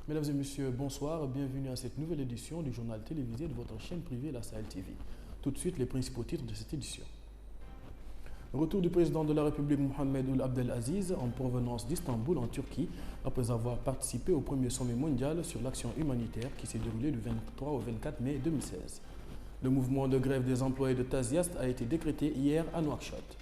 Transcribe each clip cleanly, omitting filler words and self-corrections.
Mesdames et messieurs, bonsoir. Bienvenue à cette nouvelle édition du journal télévisé de votre chaîne privée, la Sahel TV. Tout de suite, les principaux titres de cette édition. Retour du président de la République Mohamed Ould Abdelaziz en provenance d'Istanbul en Turquie après avoir participé au premier sommet mondial sur l'action humanitaire qui s'est déroulé du 23 au 24 mai 2016. Le mouvement de grève des employés de Taziast a été décrété hier à Nouakchott.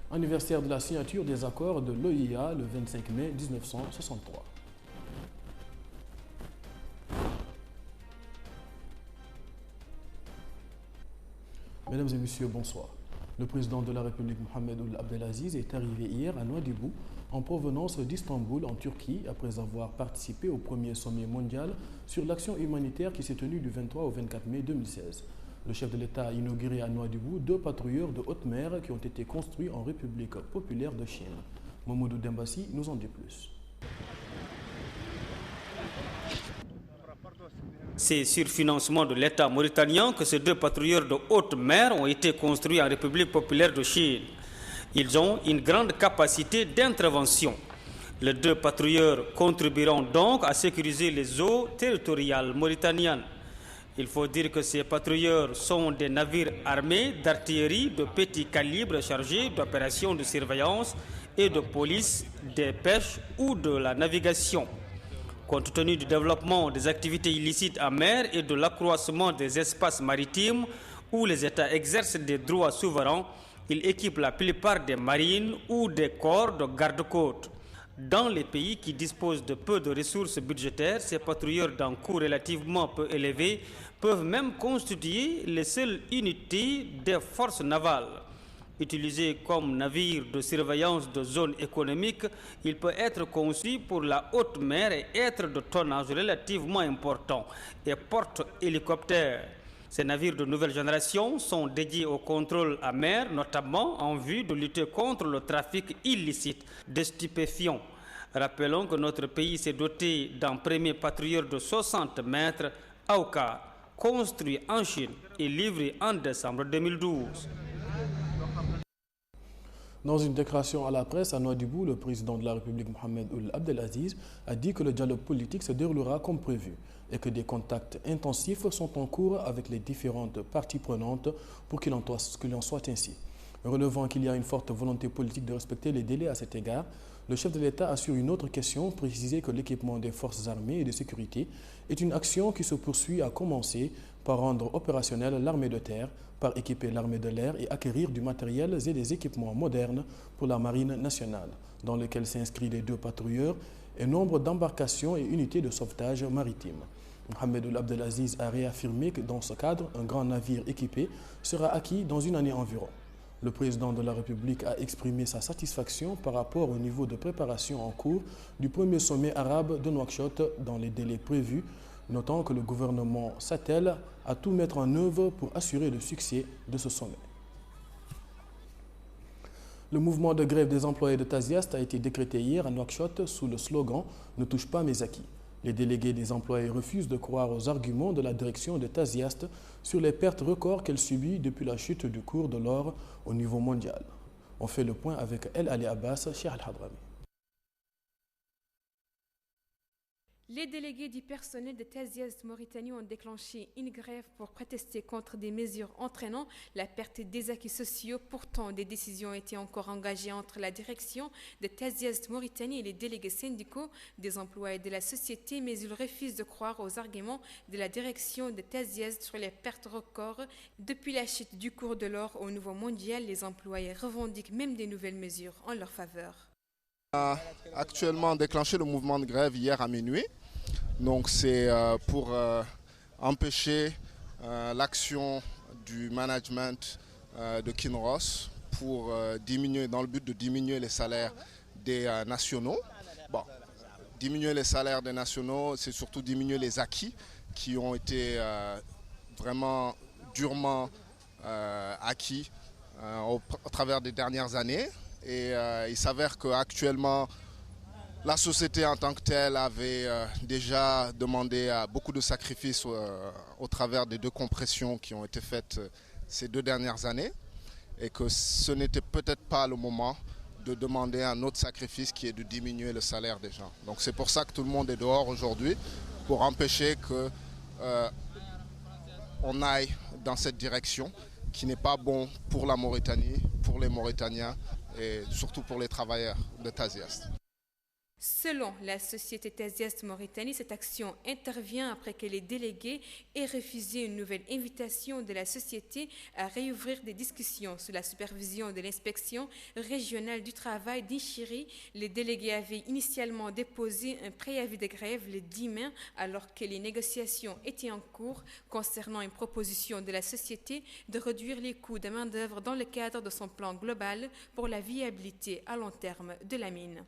Anniversaire de la signature des accords de l'OIA le 25 mai 1963. Mesdames et messieurs, bonsoir. Le président de la République Mohamed Ould Abdelaziz est arrivé hier à Nouadhibou en provenance d'Istanbul en Turquie après avoir participé au premier sommet mondial sur l'action humanitaire qui s'est tenu du 23 au 24 mai 2016. Le chef de l'État a inauguré à Nouadhibou 2 patrouilleurs de haute mer qui ont été construits en République populaire de Chine. Mamoudou Dembassi nous en dit plus. C'est sur financement de l'État mauritanien que ces 2 patrouilleurs de haute mer ont été construits en République populaire de Chine. Ils ont une grande capacité d'intervention. Les 2 patrouilleurs contribueront donc à sécuriser les eaux territoriales mauritaniennes. Il faut dire que ces patrouilleurs sont des navires armés d'artillerie de petit calibre chargés d'opérations de surveillance et de police des pêches ou de la navigation. Compte tenu du développement des activités illicites en mer et de l'accroissement des espaces maritimes où les États exercent des droits souverains, ils équipent la plupart des marines ou des corps de garde-côte. Dans les pays qui disposent de peu de ressources budgétaires, ces patrouilleurs d'un coût relativement peu élevé peuvent même constituer les seules unités des forces navales. Utilisé comme navire de surveillance de zones économiques, il peut être conçu pour la haute mer et être de tonnage relativement important et porte-hélicoptères. Ces navires de nouvelle génération sont dédiés au contrôle à mer, notamment en vue de lutter contre le trafic illicite de stupéfiants. Rappelons que notre pays s'est doté d'un premier patrouilleur de 60 mètres, Aoka, construit en Chine et livré en décembre 2012. Dans une déclaration à la presse à Nouadhibou, le président de la République Mohamed Ould Abdelaziz a dit que le dialogue politique se déroulera comme prévu et que des contacts intensifs sont en cours avec les différentes parties prenantes pour qu'il en soit ainsi. Relevant qu'il y a une forte volonté politique de respecter les délais à cet égard, le chef de l'État a sur une autre question précisé que l'équipement des forces armées et de sécurité est une action qui se poursuit à commencer par rendre opérationnelle l'armée de terre, par équiper l'armée de l'air et acquérir du matériel et des équipements modernes pour la marine nationale, dans lequel s'inscrivent les 2 patrouilleurs et nombre d'embarcations et unités de sauvetage maritime. Mohamed Ould Abdelaziz a réaffirmé que dans ce cadre, un grand navire équipé sera acquis dans une année environ. Le président de la République a exprimé sa satisfaction par rapport au niveau de préparation en cours du premier sommet arabe de Nouakchott dans les délais prévus, notant que le gouvernement s'attelle à tout mettre en œuvre pour assurer le succès de ce sommet. Le mouvement de grève des employés de Taziast a été décrété hier à Nouakchott sous le slogan « Ne touche pas mes acquis ». Les délégués des employés refusent de croire aux arguments de la direction de Taziast sur les pertes records qu'elle subit depuis la chute du cours de l'or au niveau mondial. On fait le point avec El Ali Abbas, Cheikh Al-Hadrami. Les délégués du personnel de Taziast Mauritanie ont déclenché une grève pour protester contre des mesures entraînant la perte des acquis sociaux. Pourtant, des décisions ont été encore engagées entre la direction de Taziast Mauritanie et les délégués syndicaux des employés de la société, mais ils refusent de croire aux arguments de la direction de Taziast sur les pertes records. Depuis la chute du cours de l'or au niveau mondial, les employés revendiquent même des nouvelles mesures en leur faveur. Actuellement déclenché le mouvement de grève hier à minuit. Donc c'est pour empêcher l'action du management de Kinross pour diminuer, dans le but de diminuer les salaires des nationaux. Bon, diminuer les salaires des nationaux, c'est surtout diminuer les acquis qui ont été vraiment durement acquis au travers des dernières années. Et il s'avère qu'actuellement, la société en tant que telle avait déjà demandé beaucoup de sacrifices au travers des 2 compressions qui ont été faites ces 2 dernières années. Et que ce n'était peut-être pas le moment de demander un autre sacrifice qui est de diminuer le salaire des gens. Donc c'est pour ça que tout le monde est dehors aujourd'hui, pour empêcher qu'on aille dans cette direction qui n'est pas bon pour la Mauritanie, pour les Mauritaniens et surtout pour les travailleurs de TASIEST. Selon la société TASIEST Mauritanie, cette action intervient après que les délégués aient refusé une nouvelle invitation de la société à réouvrir des discussions sous la supervision de l'inspection régionale du travail d'Inchiri. Les délégués avaient initialement déposé un préavis de grève le 10 mai alors que les négociations étaient en cours concernant une proposition de la société de réduire les coûts de main-d'œuvre dans le cadre de son plan global pour la viabilité à long terme de la mine.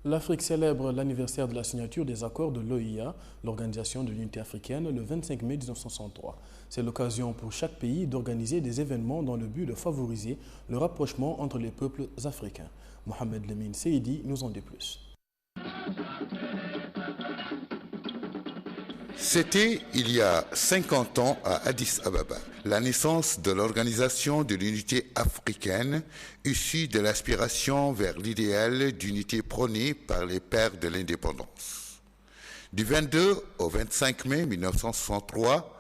L'Afrique célèbre l'anniversaire de la signature des accords de l'OIA, l'Organisation de l'Unité africaine, le 25 mai 1963. C'est l'occasion pour chaque pays d'organiser des événements dans le but de favoriser le rapprochement entre les peuples africains. Mohamed Lamine Seydi nous en dit plus. C'était il y a 50 ans à Addis Ababa, la naissance de l'Organisation de l'Unité africaine, issue de l'aspiration vers l'idéal d'unité prôné par les pères de l'indépendance. Du 22 au 25 mai 1963,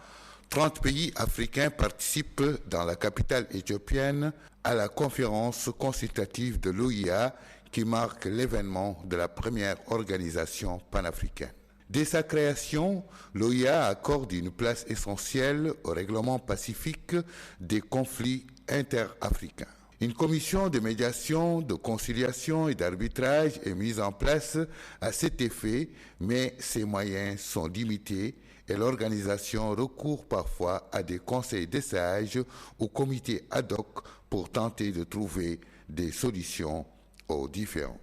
30 pays africains participent dans la capitale éthiopienne à la conférence consultative de l'OIA qui marque l'événement de la première organisation panafricaine. Dès sa création, l'OIA accorde une place essentielle au règlement pacifique des conflits interafricains. Une commission de médiation, de conciliation et d'arbitrage est mise en place à cet effet, mais ses moyens sont limités et l'organisation recourt parfois à des conseils des sages ou comités ad hoc pour tenter de trouver des solutions aux différends.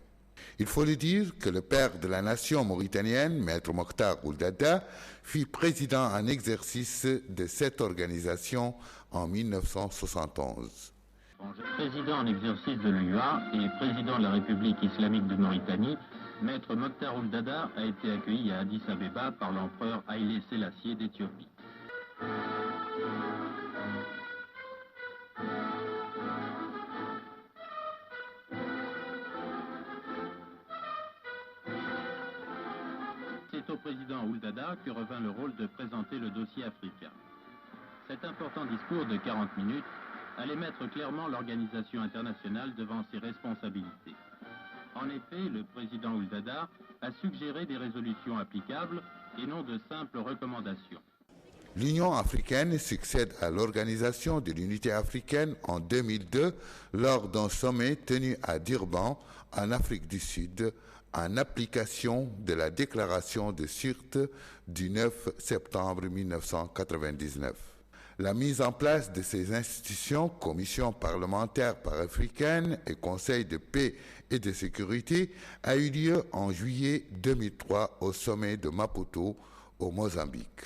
Il faut le dire que le père de la nation mauritanienne, Maître Mokhtar Ould Daddah, fut président en exercice de cette organisation en 1971. Président en exercice de l'UA et président de la République islamique de Mauritanie, Maître Mokhtar Ould Daddah a été accueilli à Addis Abeba par l'empereur Haïlé Sélassié d'Éthiopie. C'est au président Ould Daddah que revint le rôle de présenter le dossier africain. Cet important discours de 40 minutes allait mettre clairement l'organisation internationale devant ses responsabilités. En effet, le président Ould Daddah a suggéré des résolutions applicables et non de simples recommandations. L'Union africaine succède à l'Organisation de l'Unité africaine en 2002 lors d'un sommet tenu à Durban, en Afrique du Sud, en application de la déclaration de Sirte du 9 septembre 1999. La mise en place de ces institutions, Commission parlementaire panafricaine et Conseil de paix et de sécurité, a eu lieu en juillet 2003 au sommet de Maputo, au Mozambique.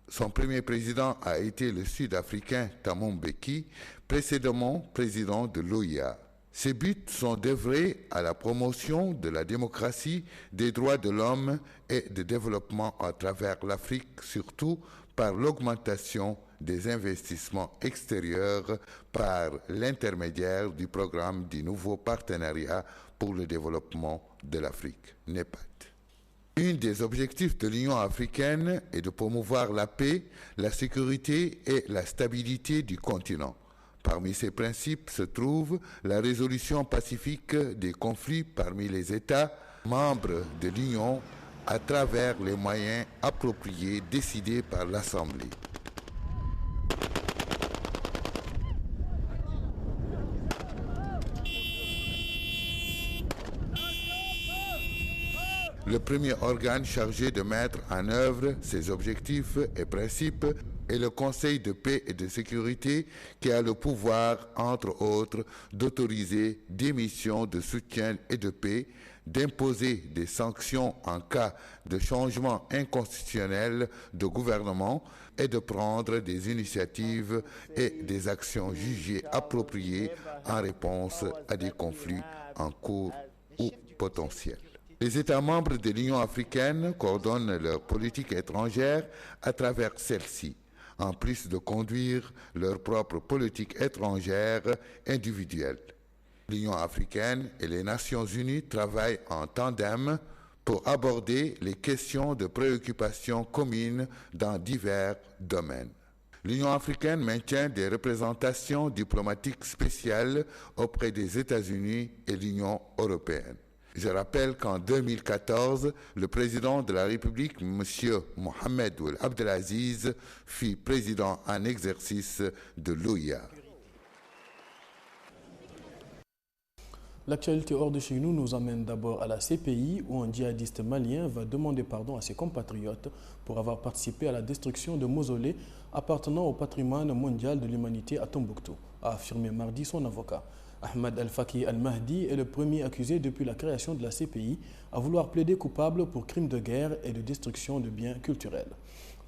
Son premier président a été le Sud-Africain Thabo Mbeki, précédemment président de l'OIA. Ses buts sont d'œuvrer à la promotion de la démocratie, des droits de l'homme et de développement à travers l'Afrique, surtout par l'augmentation des investissements extérieurs par l'intermédiaire du programme du nouveau partenariat pour le développement de l'Afrique, NEPAD. Un des objectifs de l'Union africaine est de promouvoir la paix, la sécurité et la stabilité du continent. Parmi ces principes se trouve la résolution pacifique des conflits parmi les États membres de l'Union à travers les moyens appropriés décidés par l'Assemblée. Le premier organe chargé de mettre en œuvre ces objectifs et principes est le Conseil de paix et de sécurité qui a le pouvoir, entre autres, d'autoriser des missions de soutien et de paix, d'imposer des sanctions en cas de changement inconstitutionnel de gouvernement et de prendre des initiatives et des actions jugées appropriées en réponse à des conflits en cours ou potentiels. Les États membres de l'Union africaine coordonnent leur politique étrangère à travers celle-ci, en plus de conduire leur propre politique étrangère individuelle. L'Union africaine et les Nations unies travaillent en tandem pour aborder les questions de préoccupation communes dans divers domaines. L'Union africaine maintient des représentations diplomatiques spéciales auprès des États-Unis et l'Union européenne. Je rappelle qu'en 2014, le président de la République, M. Mohamed Ould Abdelaziz, fut président en exercice de l'OIA. L'actualité hors de chez nous amène d'abord à la CPI où un djihadiste malien va demander pardon à ses compatriotes pour avoir participé à la destruction de mausolées appartenant au patrimoine mondial de l'humanité à Tombouctou, a affirmé mardi son avocat. Ahmed Al-Faki Al-Mahdi est le premier accusé depuis la création de la CPI à vouloir plaider coupable pour crimes de guerre et de destruction de biens culturels.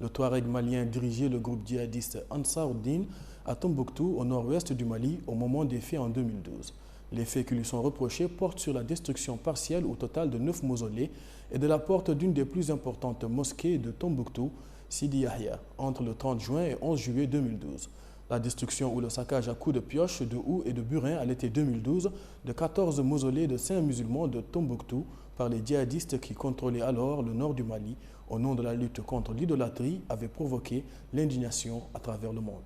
Le Touareg malien dirigeait le groupe djihadiste Ansar-ud-Din à Tombouctou, au nord-ouest du Mali, au moment des faits en 2012. Les faits qui lui sont reprochés portent sur la destruction partielle au total de 9 mausolées et de la porte d'une des plus importantes mosquées de Tombouctou, Sidi Yahya, entre le 30 juin et 11 juillet 2012. La destruction ou le saccage à coups de pioche, de houe et de burin à l'été 2012 de 14 mausolées de saints musulmans de Tombouctou par les djihadistes qui contrôlaient alors le nord du Mali au nom de la lutte contre l'idolâtrie avait provoqué l'indignation à travers le monde.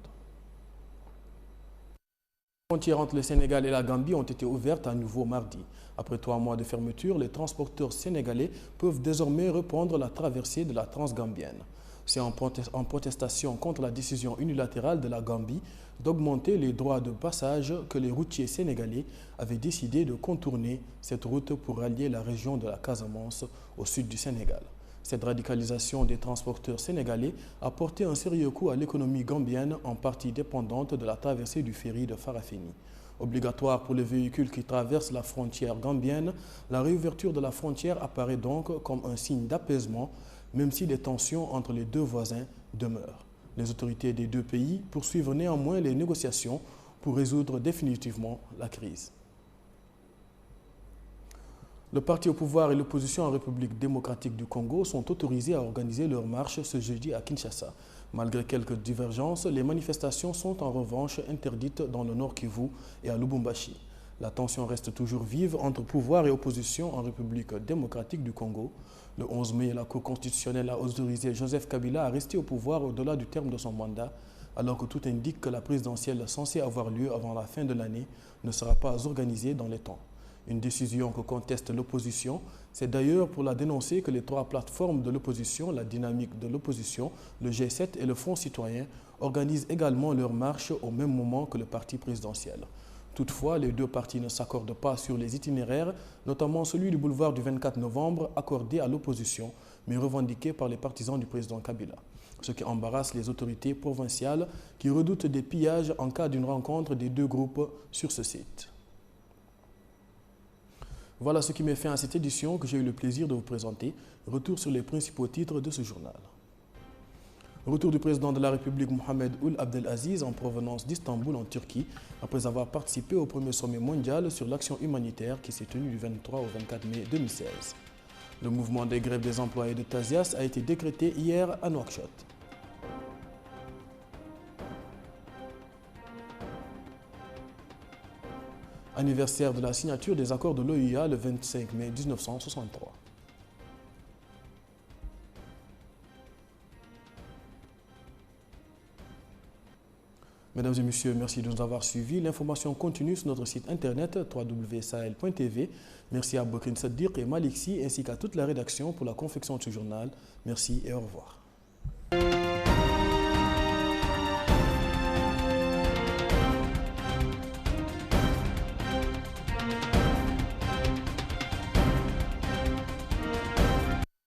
Les frontières entre le Sénégal et la Gambie ont été ouvertes à nouveau mardi. Après 3 mois de fermeture, les transporteurs sénégalais peuvent désormais reprendre la traversée de la Transgambienne. C'est en protestation contre la décision unilatérale de la Gambie d'augmenter les droits de passage que les routiers sénégalais avaient décidé de contourner cette route pour rallier la région de la Casamance au sud du Sénégal. Cette radicalisation des transporteurs sénégalais a porté un sérieux coup à l'économie gambienne, en partie dépendante de la traversée du ferry de Farafeni. Obligatoire pour les véhicules qui traversent la frontière gambienne, la réouverture de la frontière apparaît donc comme un signe d'apaisement, même si les tensions entre les deux voisins demeurent. Les autorités des deux pays poursuivent néanmoins les négociations pour résoudre définitivement la crise. Le parti au pouvoir et l'opposition en République démocratique du Congo sont autorisés à organiser leur marche ce jeudi à Kinshasa. Malgré quelques divergences, les manifestations sont en revanche interdites dans le Nord Kivu et à Lubumbashi. La tension reste toujours vive entre pouvoir et opposition en République démocratique du Congo. Le 11 mai, la Cour constitutionnelle a autorisé Joseph Kabila à rester au pouvoir au-delà du terme de son mandat, alors que tout indique que la présidentielle censée avoir lieu avant la fin de l'année ne sera pas organisée dans les temps. Une décision que conteste l'opposition. C'est d'ailleurs pour la dénoncer que les 3 plateformes de l'opposition, la dynamique de l'opposition, le G7 et le Front citoyen, organisent également leur marche au même moment que le parti présidentiel. Toutefois, les deux partis ne s'accordent pas sur les itinéraires, notamment celui du boulevard du 24 novembre accordé à l'opposition, mais revendiqué par les partisans du président Kabila. Ce qui embarrasse les autorités provinciales qui redoutent des pillages en cas d'une rencontre des deux groupes sur ce site. Voilà ce qui met fin à cette édition que j'ai eu le plaisir de vous présenter. Retour sur les principaux titres de ce journal. Retour du président de la République Mohamed Ould Abdelaziz en provenance d'Istanbul en Turquie après avoir participé au premier sommet mondial sur l'action humanitaire qui s'est tenu du 23 au 24 mai 2016. Le mouvement des grèves des employés de Tazias a été décrété hier à Nouakchott. Anniversaire de la signature des accords de l'OUA le 25 mai 1963. Mesdames et messieurs, merci de nous avoir suivis. L'information continue sur notre site internet www.sahel.tv. Merci à Bokrin Saddiq et Maliksi ainsi qu'à toute la rédaction pour la confection de ce journal. Merci et au revoir.